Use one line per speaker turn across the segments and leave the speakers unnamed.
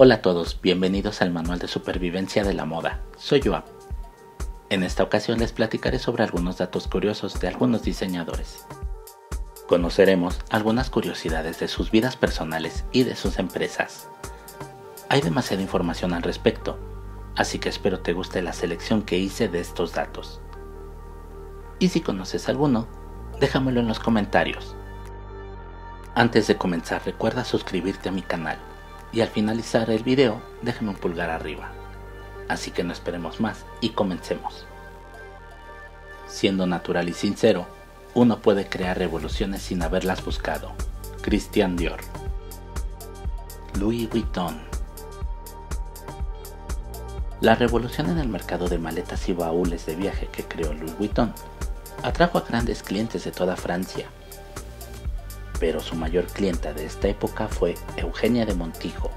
Hola a todos, bienvenidos al Manual de Supervivencia de la Moda. Soy Joab. En esta ocasión les platicaré sobre algunos datos curiosos de algunos diseñadores. Conoceremos algunas curiosidades de sus vidas personales y de sus empresas. Hay demasiada información al respecto, así que espero te guste la selección que hice de estos datos. Y si conoces alguno, déjamelo en los comentarios. Antes de comenzar, recuerda suscribirte a mi canal. Y al finalizar el video, déjame un pulgar arriba. Así que no esperemos más y comencemos. Siendo natural y sincero, uno puede crear revoluciones sin haberlas buscado. Christian Dior. Louis Vuitton. La revolución en el mercado de maletas y baúles de viaje que creó Louis Vuitton atrajo a grandes clientes de toda Francia. Pero su mayor clienta de esta época fue Eugenia de Montijo,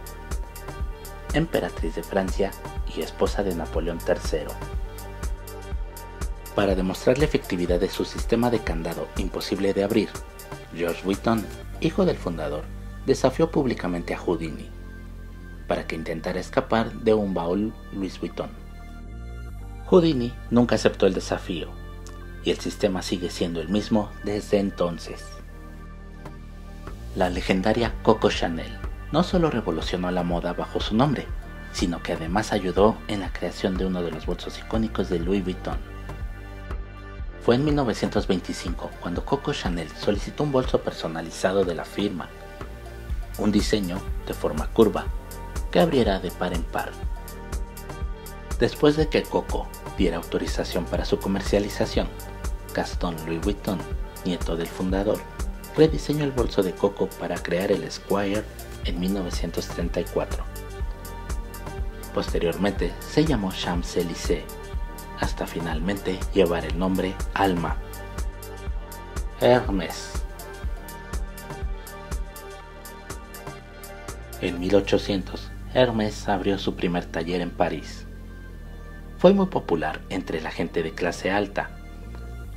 emperatriz de Francia y esposa de Napoleón III. Para demostrar la efectividad de su sistema de candado imposible de abrir, Georges Vuitton, hijo del fundador, desafió públicamente a Houdini para que intentara escapar de un baúl Louis Vuitton. Houdini nunca aceptó el desafío y el sistema sigue siendo el mismo desde entonces. La legendaria Coco Chanel no solo revolucionó la moda bajo su nombre, sino que además ayudó en la creación de uno de los bolsos icónicos de Louis Vuitton. Fue en 1925 cuando Coco Chanel solicitó un bolso personalizado de la firma, un diseño de forma curva que abriera de par en par. Después de que Coco diera autorización para su comercialización, Gaston Louis Vuitton, nieto del fundador, rediseñó el bolso de Coco para crear el Esquire en 1934. Posteriormente se llamó Champs-Élysées, hasta finalmente llevar el nombre Alma. Hermès. En 1800, Hermès abrió su primer taller en París. Fue muy popular entre la gente de clase alta.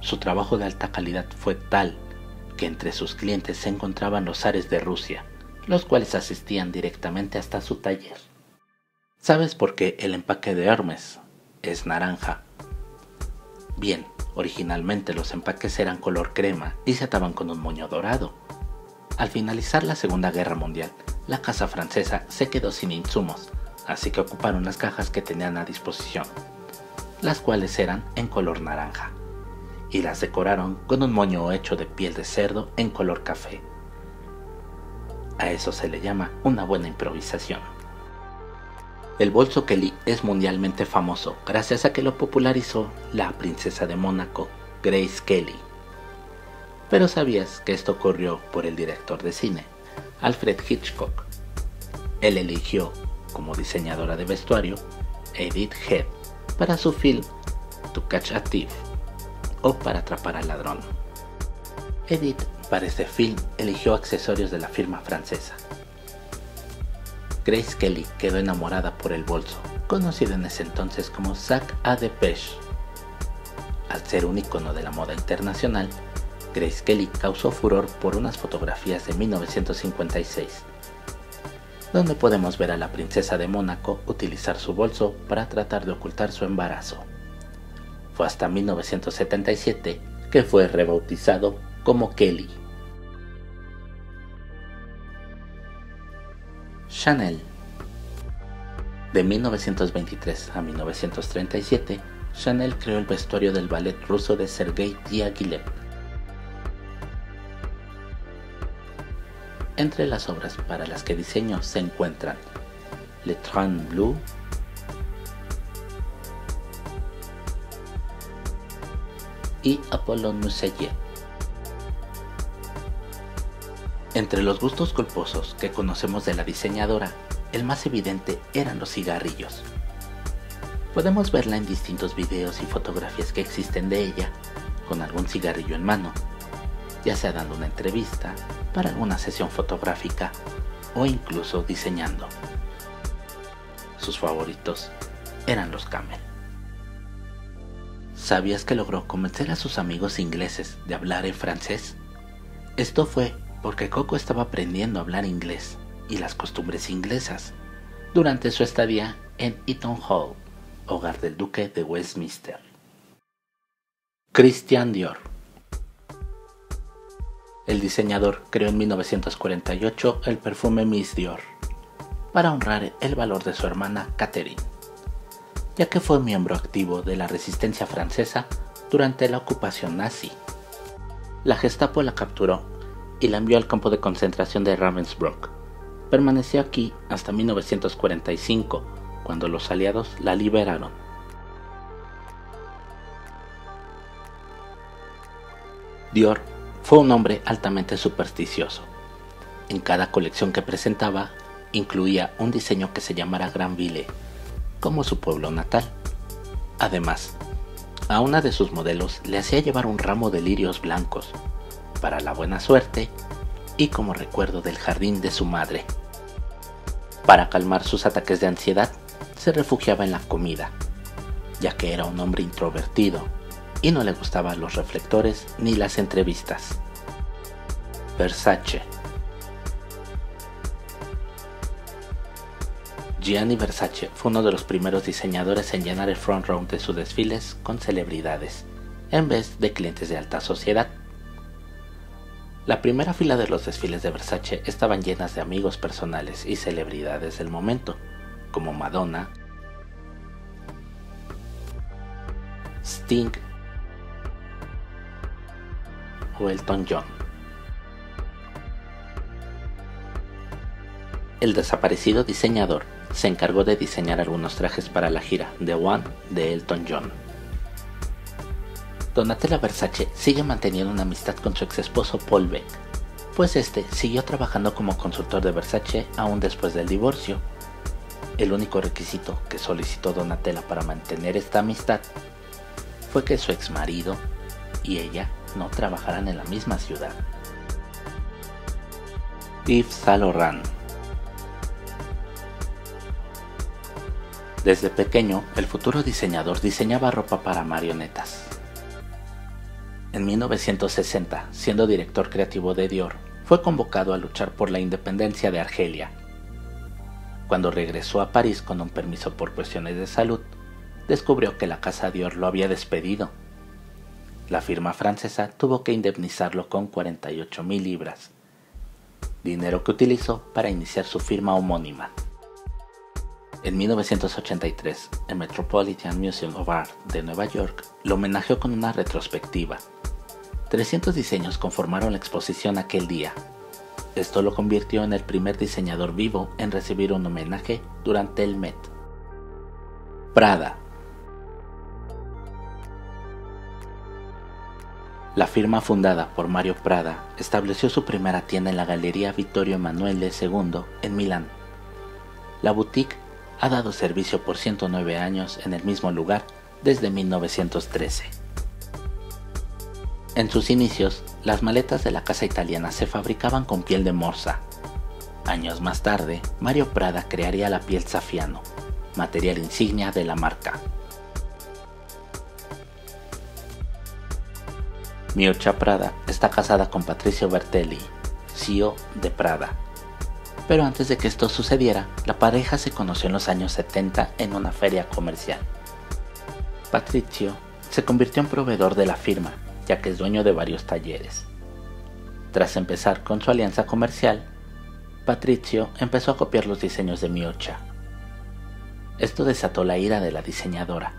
Su trabajo de alta calidad fue tal que entre sus clientes se encontraban los zares de Rusia, los cuales asistían directamente hasta su taller. ¿Sabes por qué el empaque de Hermès es naranja? Bien, originalmente los empaques eran color crema y se ataban con un moño dorado. Al finalizar la Segunda Guerra Mundial, la casa francesa se quedó sin insumos, así que ocuparon las cajas que tenían a disposición, las cuales eran en color naranja, y las decoraron con un moño hecho de piel de cerdo en color café. A eso se le llama una buena improvisación. El bolso Kelly es mundialmente famoso gracias a que lo popularizó la princesa de Mónaco, Grace Kelly. Pero ¿sabías que esto ocurrió por el director de cine, Alfred Hitchcock? Él eligió como diseñadora de vestuario Edith Head para su film To Catch a Thief, o para atrapar al ladrón. Edith para este film eligió accesorios de la firma francesa. Grace Kelly quedó enamorada por el bolso, conocido en ese entonces como Sac à Dépêche. Al ser un icono de la moda internacional, Grace Kelly causó furor por unas fotografías de 1956, donde podemos ver a la princesa de Mónaco utilizar su bolso para tratar de ocultar su embarazo. Fue hasta 1977 que fue rebautizado como Kelly. Chanel. De 1923 a 1937, Chanel creó el vestuario del ballet ruso de Sergei Diaghilev. Entre las obras para las que diseñó se encuentran Le Train Bleu, y Apollon Muselier. Entre los gustos culposos que conocemos de la diseñadora, el más evidente eran los cigarrillos. Podemos verla en distintos videos y fotografías que existen de ella, con algún cigarrillo en mano, ya sea dando una entrevista, para alguna sesión fotográfica o incluso diseñando. Sus favoritos eran los Camel. ¿Sabías que logró convencer a sus amigos ingleses de hablar en francés? Esto fue porque Coco estaba aprendiendo a hablar inglés y las costumbres inglesas, durante su estadía en Eaton Hall, hogar del duque de Westminster. Christian Dior. El diseñador creó en 1948 el perfume Miss Dior para honrar el valor de su hermana Catherine, ya que fue miembro activo de la resistencia francesa durante la ocupación nazi. La Gestapo la capturó y la envió al campo de concentración de Ravensbrück. Permaneció aquí hasta 1945, cuando los aliados la liberaron. Dior fue un hombre altamente supersticioso. En cada colección que presentaba, incluía un diseño que se llamara Granville, como su pueblo natal. Además, a una de sus modelos le hacía llevar un ramo de lirios blancos, para la buena suerte y como recuerdo del jardín de su madre. Para calmar sus ataques de ansiedad, se refugiaba en la comida, ya que era un hombre introvertido y no le gustaban los reflectores ni las entrevistas. Versace. Gianni Versace fue uno de los primeros diseñadores en llenar el front row de sus desfiles con celebridades, en vez de clientes de alta sociedad. La primera fila de los desfiles de Versace estaban llenas de amigos personales y celebridades del momento, como Madonna, Sting o Elton John. El desaparecido diseñador se encargó de diseñar algunos trajes para la gira The One de Elton John. Donatella Versace sigue manteniendo una amistad con su ex esposo Paul Beck, pues este siguió trabajando como consultor de Versace aún después del divorcio. El único requisito que solicitó Donatella para mantener esta amistad fue que su ex marido y ella no trabajaran en la misma ciudad. Yves Saint Laurent. Desde pequeño, el futuro diseñador diseñaba ropa para marionetas. En 1960, siendo director creativo de Dior, fue convocado a luchar por la independencia de Argelia. Cuando regresó a París con un permiso por cuestiones de salud, descubrió que la casa Dior lo había despedido. La firma francesa tuvo que indemnizarlo con 48.000 libras, dinero que utilizó para iniciar su firma homónima. En 1983, el Metropolitan Museum of Art de Nueva York lo homenajeó con una retrospectiva. 300 diseños conformaron la exposición aquel día. Esto lo convirtió en el primer diseñador vivo en recibir un homenaje durante el Met. Prada. La firma fundada por Mario Prada estableció su primera tienda en la Galería Vittorio Emanuele II en Milán. La boutique ha dado servicio por 109 años en el mismo lugar desde 1913. En sus inicios, las maletas de la casa italiana se fabricaban con piel de morsa. Años más tarde, Mario Prada crearía la piel Saffiano, material insignia de la marca. Miuccia Prada está casada con Patrizio Bertelli, CEO de Prada. Pero antes de que esto sucediera, la pareja se conoció en los años 70 en una feria comercial. Patrizio se convirtió en proveedor de la firma, ya que es dueño de varios talleres. Tras empezar con su alianza comercial, Patrizio empezó a copiar los diseños de Miuccia. Esto desató la ira de la diseñadora.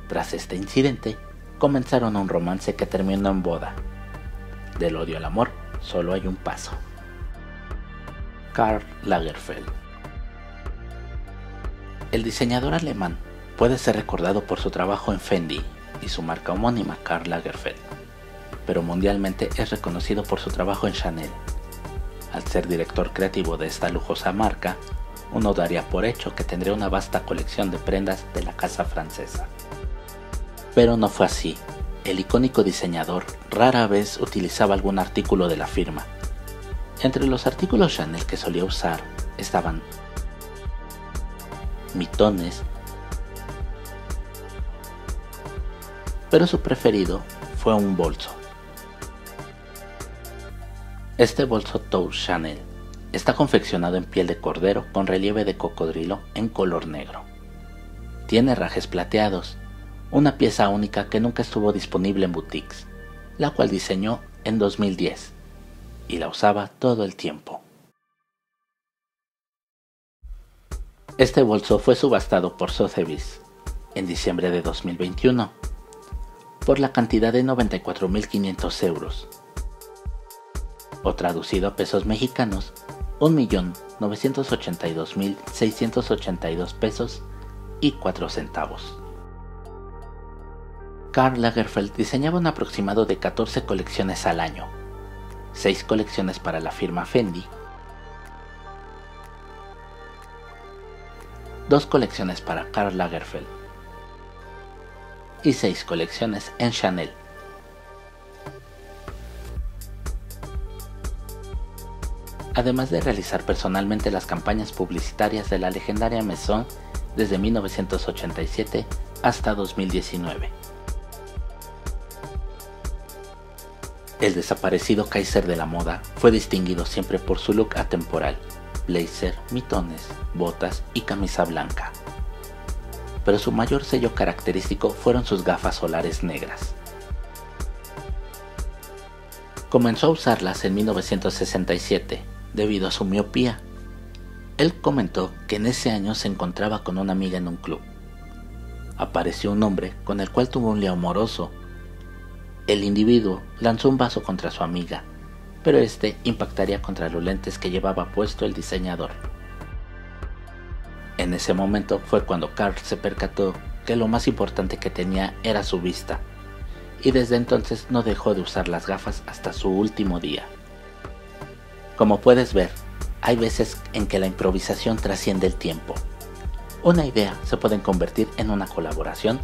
Tras este incidente, comenzaron un romance que terminó en boda. Del odio al amor, solo hay un paso. Karl Lagerfeld. El diseñador alemán puede ser recordado por su trabajo en Fendi y su marca homónima Karl Lagerfeld, pero mundialmente es reconocido por su trabajo en Chanel. Al ser director creativo de esta lujosa marca, uno daría por hecho que tendría una vasta colección de prendas de la casa francesa. Pero no fue así. El icónico diseñador rara vez utilizaba algún artículo de la firma. Entre los artículos Chanel que solía usar estaban mitones, pero su preferido fue un bolso. Este bolso Tour Chanel Está confeccionado en piel de cordero con relieve de cocodrilo en color negro. Tiene rajes plateados, una pieza única que nunca estuvo disponible en boutiques, la cual diseñó en 2010 y la usaba todo el tiempo. Este bolso fue subastado por Sotheby's en diciembre de 2021 por la cantidad de 94.500 euros, o traducido a pesos mexicanos, 1.982.682 pesos y 4 centavos. Karl Lagerfeld diseñaba un aproximado de 14 colecciones al año, 6 colecciones para la firma Fendi, 2 colecciones para Karl Lagerfeld y 6 colecciones en Chanel. Además de realizar personalmente las campañas publicitarias de la legendaria Maison desde 1987 hasta 2019. El desaparecido Kaiser de la moda fue distinguido siempre por su look atemporal, blazer, mitones, botas y camisa blanca. Pero su mayor sello característico fueron sus gafas solares negras. Comenzó a usarlas en 1967 debido a su miopía. Él comentó que en ese año se encontraba con una amiga en un club. Apareció un hombre con el cual tuvo un lío amoroso. El individuo lanzó un vaso contra su amiga, pero este impactaría contra los lentes que llevaba puesto el diseñador. En ese momento fue cuando Karl se percató que lo más importante que tenía era su vista, y desde entonces no dejó de usar las gafas hasta su último día. Como puedes ver, hay veces en que la improvisación trasciende el tiempo. Una idea se puede convertir en una colaboración,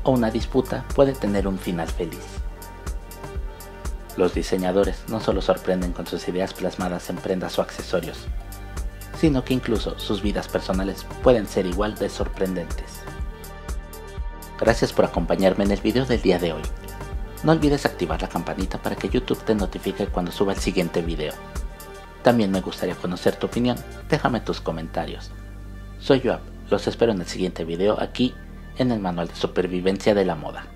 o una disputa puede tener un final feliz. Los diseñadores no solo sorprenden con sus ideas plasmadas en prendas o accesorios, sino que incluso sus vidas personales pueden ser igual de sorprendentes. Gracias por acompañarme en el video del día de hoy. No olvides activar la campanita para que YouTube te notifique cuando suba el siguiente video. También me gustaría conocer tu opinión, déjame tus comentarios. Soy Joab, los espero en el siguiente video aquí en el Manual de Supervivencia de la Moda.